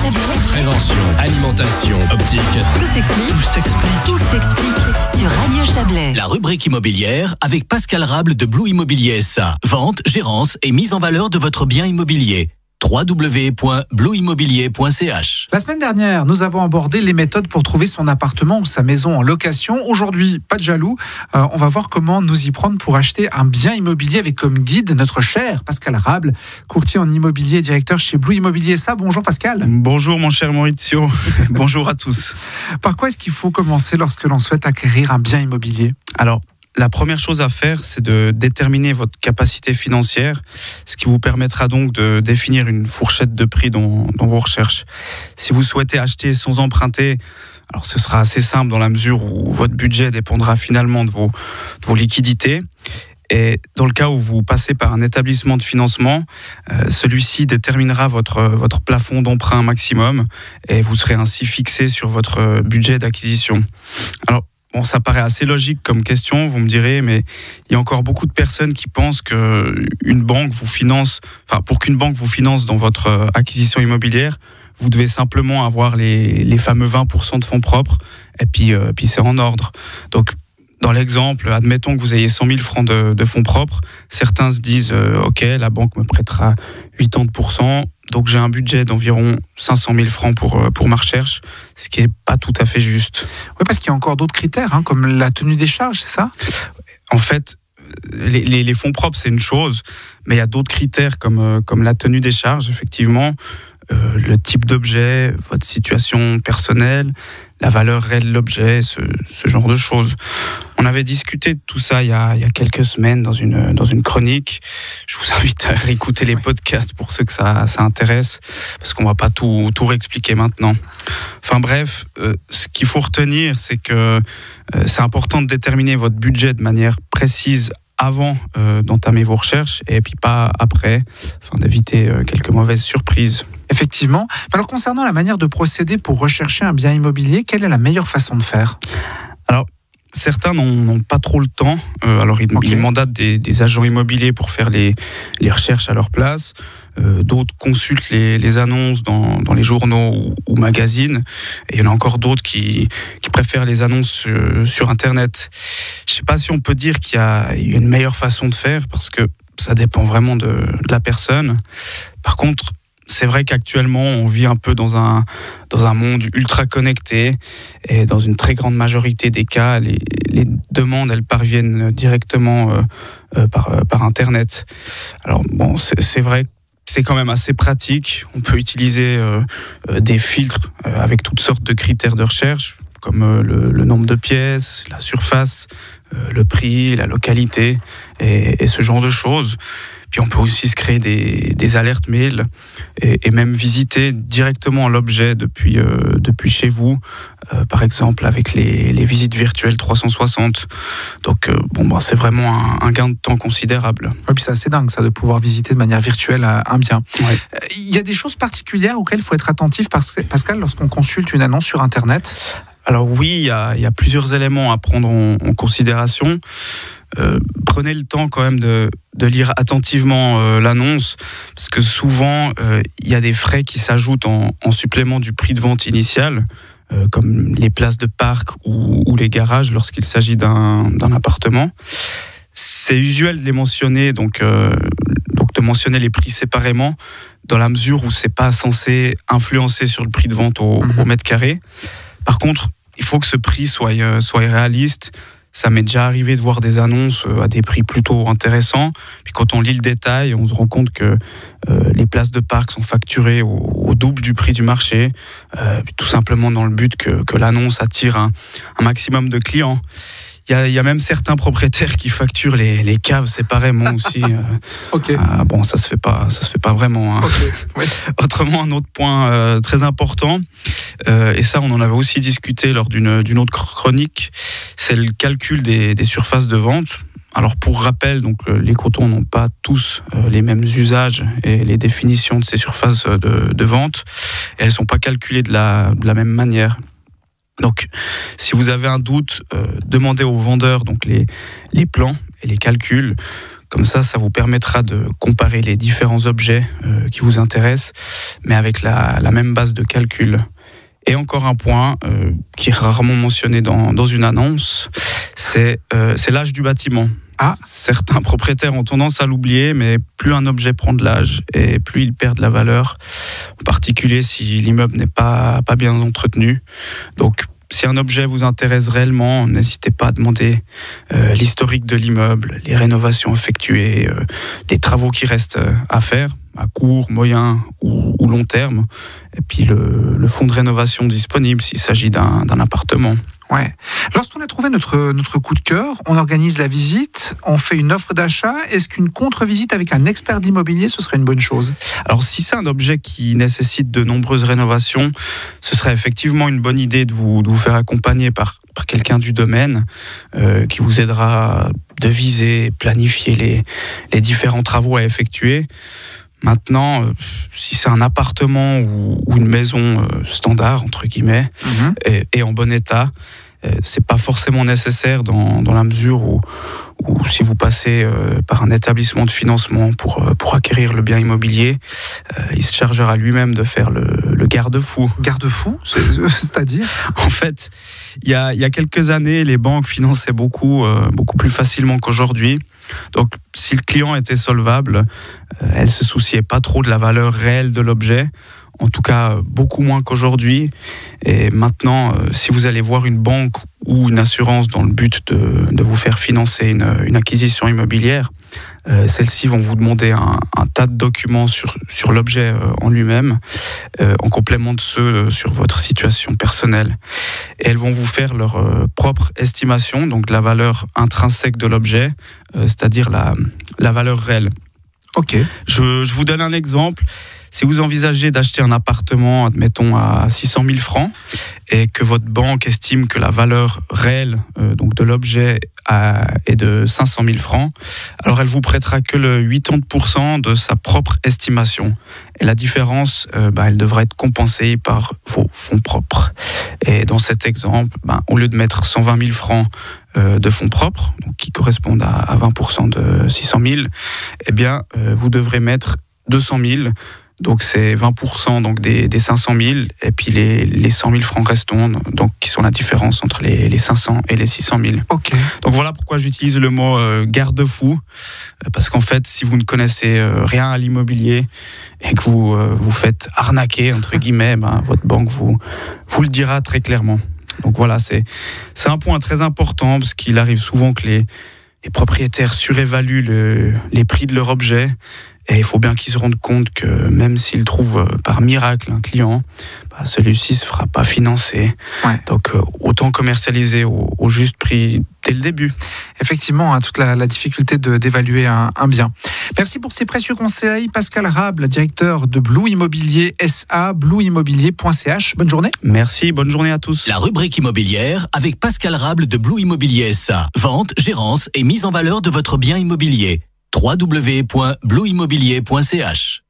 Chablais. Prévention, alimentation, optique. Tout s'explique. Tout s'explique sur Radio Chablais. La rubrique immobilière avec Pascal Rable de Blue Immobilier SA. Vente, gérance et mise en valeur de votre bien immobilier. www.blueimmobilier.ch. La semaine dernière, nous avons abordé les méthodes pour trouver son appartement ou sa maison en location. Aujourd'hui, pas de jaloux, on va voir comment nous y prendre pour acheter un bien immobilier avec comme guide notre cher Pascal Rable, courtier en immobilier et directeur chez Blue Immobilier SA. Bonjour Pascal. Bonjour mon cher Maurizio, bonjour à tous. Par quoi est-ce qu'il faut commencer lorsque l'on souhaite acquérir un bien immobilier ? Alors, la première chose à faire, c'est de déterminer votre capacité financière, ce qui vous permettra donc de définir une fourchette de prix dans vos recherches. Si vous souhaitez acheter sans emprunter, alors ce sera assez simple dans la mesure où votre budget dépendra finalement de vos liquidités. Et dans le cas où vous passez par un établissement de financement, celui-ci déterminera votre plafond d'emprunt maximum et vous serez ainsi fixé sur votre budget d'acquisition. Alors, bon, ça paraît assez logique comme question, vous me direz, mais il y a encore beaucoup de personnes qui pensent qu'une banque vous finance, pour qu'une banque vous finance dans votre acquisition immobilière, vous devez simplement avoir les fameux 20% de fonds propres, et puis c'est en ordre. Donc, dans l'exemple, admettons que vous ayez 100 000 francs de fonds propres, certains se disent ok, la banque me prêtera 80%, donc j'ai un budget d'environ 500 000 francs pour ma recherche, ce qui n'est pas tout à fait juste. Oui, parce qu'il y a encore d'autres critères, comme la tenue des charges, c'est ça ? En fait, les fonds propres, c'est une chose, mais il y a d'autres critères comme la tenue des charges, effectivement, le type d'objet, votre situation personnelle, la valeur réelle de l'objet, ce genre de choses. On avait discuté de tout ça il y a quelques semaines dans une chronique. Je vous invite à réécouter les podcasts pour ceux que ça intéresse, parce qu'on ne va pas tout réexpliquer maintenant. Enfin bref, ce qu'il faut retenir, c'est que c'est important de déterminer votre budget de manière précise avant d'entamer vos recherches et puis pas après, afin d'éviter quelques mauvaises surprises. Effectivement. Alors concernant la manière de procéder pour rechercher un bien immobilier, quelle est la meilleure façon de faire ? Alors, certains n'ont pas trop le temps. Alors, ils mandatent des agents immobiliers pour faire les recherches à leur place. D'autres consultent les annonces dans les journaux ou magazines. Et il y en a encore d'autres qui préfèrent les annonces sur Internet. Je ne sais pas si on peut dire qu'il y a une meilleure façon de faire, parce que ça dépend vraiment de la personne. Par contre, c'est vrai qu'actuellement, on vit un peu dans un monde ultra connecté, et dans une très grande majorité des cas, les demandes, elles parviennent directement par Internet. Alors bon, c'est vrai que c'est quand même assez pratique. On peut utiliser des filtres avec toutes sortes de critères de recherche, comme le nombre de pièces, la surface, le prix, la localité et ce genre de choses. Puis on peut aussi se créer des alertes mail et même visiter directement l'objet depuis chez vous, par exemple avec les visites virtuelles 360. Donc c'est vraiment un gain de temps considérable. Et puis c'est assez dingue ça, de pouvoir visiter de manière virtuelle un bien. Ouais. Il y a des choses particulières auxquelles il faut être attentif, Pascal, lorsqu'on consulte une annonce sur Internet ? Alors oui, il y a plusieurs éléments à prendre en considération. Prenez le temps quand même de lire attentivement l'annonce, parce que souvent il y a des frais qui s'ajoutent en supplément du prix de vente initial, comme les places de parc ou les garages lorsqu'il s'agit d'un appartement. C'est usuel de les mentionner, donc de mentionner les prix séparément, dans la mesure où c'est pas censé influencer sur le prix de vente au mètre carré. Par contre, il faut que ce prix soit réaliste. Ça m'est déjà arrivé de voir des annonces à des prix plutôt intéressants. Puis quand on lit le détail, on se rend compte que les places de parc sont facturées au double du prix du marché, tout simplement dans le but que l'annonce attire un maximum de clients. Il y a même certains propriétaires qui facturent les caves séparément aussi. Okay. Ça se fait pas vraiment. Hein. Okay. Ouais. Autrement, un autre point très important, et ça on en avait aussi discuté lors d'une autre chronique, c'est le calcul des surfaces de vente. Alors pour rappel, donc les cotons n'ont pas tous les mêmes usages et les définitions de ces surfaces de vente. Et elles ne sont pas calculées de la même manière. Donc, si vous avez un doute, demandez au vendeur donc les plans et les calculs. Comme ça vous permettra de comparer les différents objets qui vous intéressent. mais avec la même base de calcul. Et encore un point qui est rarement mentionné dans une annonce, c'est l'âge du bâtiment. Ah. Certains propriétaires ont tendance à l'oublier, mais plus un objet prend de l'âge et plus il perd de la valeur, en particulier si l'immeuble n'est pas bien entretenu. Donc, si un objet vous intéresse réellement, n'hésitez pas à demander l'historique de l'immeuble, les rénovations effectuées, les travaux qui restent à faire, à court, moyen ou long terme, et puis le fonds de rénovation disponible s'il s'agit d'un appartement. Ouais. Lorsqu'on a trouvé notre coup de cœur, on organise la visite, on fait une offre d'achat. Est-ce qu'une contre-visite avec un expert de l'immobilier, ce serait une bonne chose ? Alors, si c'est un objet qui nécessite de nombreuses rénovations, ce serait effectivement une bonne idée de vous faire accompagner par quelqu'un du domaine qui vous aidera à deviser, planifier les différents travaux à effectuer. Maintenant, si c'est un appartement ou une maison standard, entre guillemets, et en bon état, c'est pas forcément nécessaire dans la mesure où si vous passez par un établissement de financement pour acquérir le bien immobilier, il se chargera lui-même de faire le garde-fou. Garde-fou, c'est-à-dire ? En fait, il y a quelques années, les banques finançaient beaucoup plus facilement qu'aujourd'hui. Donc, si le client était solvable, elle se souciait pas trop de la valeur réelle de l'objet. En tout cas, beaucoup moins qu'aujourd'hui. Et maintenant, si vous allez voir une banque ou une assurance dans le but de vous faire financer une acquisition immobilière, celles-ci vont vous demander un tas de documents sur l'objet en lui-même, en complément de ceux sur votre situation personnelle. Et elles vont vous faire leur propre estimation, donc la valeur intrinsèque de l'objet, c'est-à-dire la valeur réelle. Ok. Je vous donne un exemple. Si vous envisagez d'acheter un appartement, admettons, à 600 000 francs, et que votre banque estime que la valeur réelle donc de l'objet est de 500 000 francs, alors elle vous prêtera que le 80% de sa propre estimation. Et la différence, elle devra être compensée par vos fonds propres. Et dans cet exemple, au lieu de mettre 120 000 francs de fonds propres, donc qui correspondent à 20% de 600 000, vous devrez mettre 200 000. Donc c'est 20% donc des 500 000 et puis les 100 000 francs restants, donc qui sont la différence entre les 500 et les 600 000. Okay. Donc voilà pourquoi j'utilise le mot garde-fou, parce qu'en fait si vous ne connaissez rien à l'immobilier et que vous faites arnaquer entre guillemets, votre banque vous le dira très clairement. Donc voilà, c'est un point très important parce qu'il arrive souvent que les propriétaires surévaluent les prix de leur objet. Et il faut bien qu'ils se rendent compte que même s'ils trouvent par miracle un client, celui-ci ne se fera pas financer. Ouais. Donc autant commercialiser au juste prix dès le début. Effectivement, toute la difficulté d'évaluer un bien. Merci pour ces précieux conseils. Pascal Rable, directeur de Blue Immobilier SA, blueimmobilier.ch. Bonne journée. Merci, bonne journée à tous. La rubrique immobilière avec Pascal Rable de Blue Immobilier SA. Vente, gérance et mise en valeur de votre bien immobilier. www.blueimmobilier.ch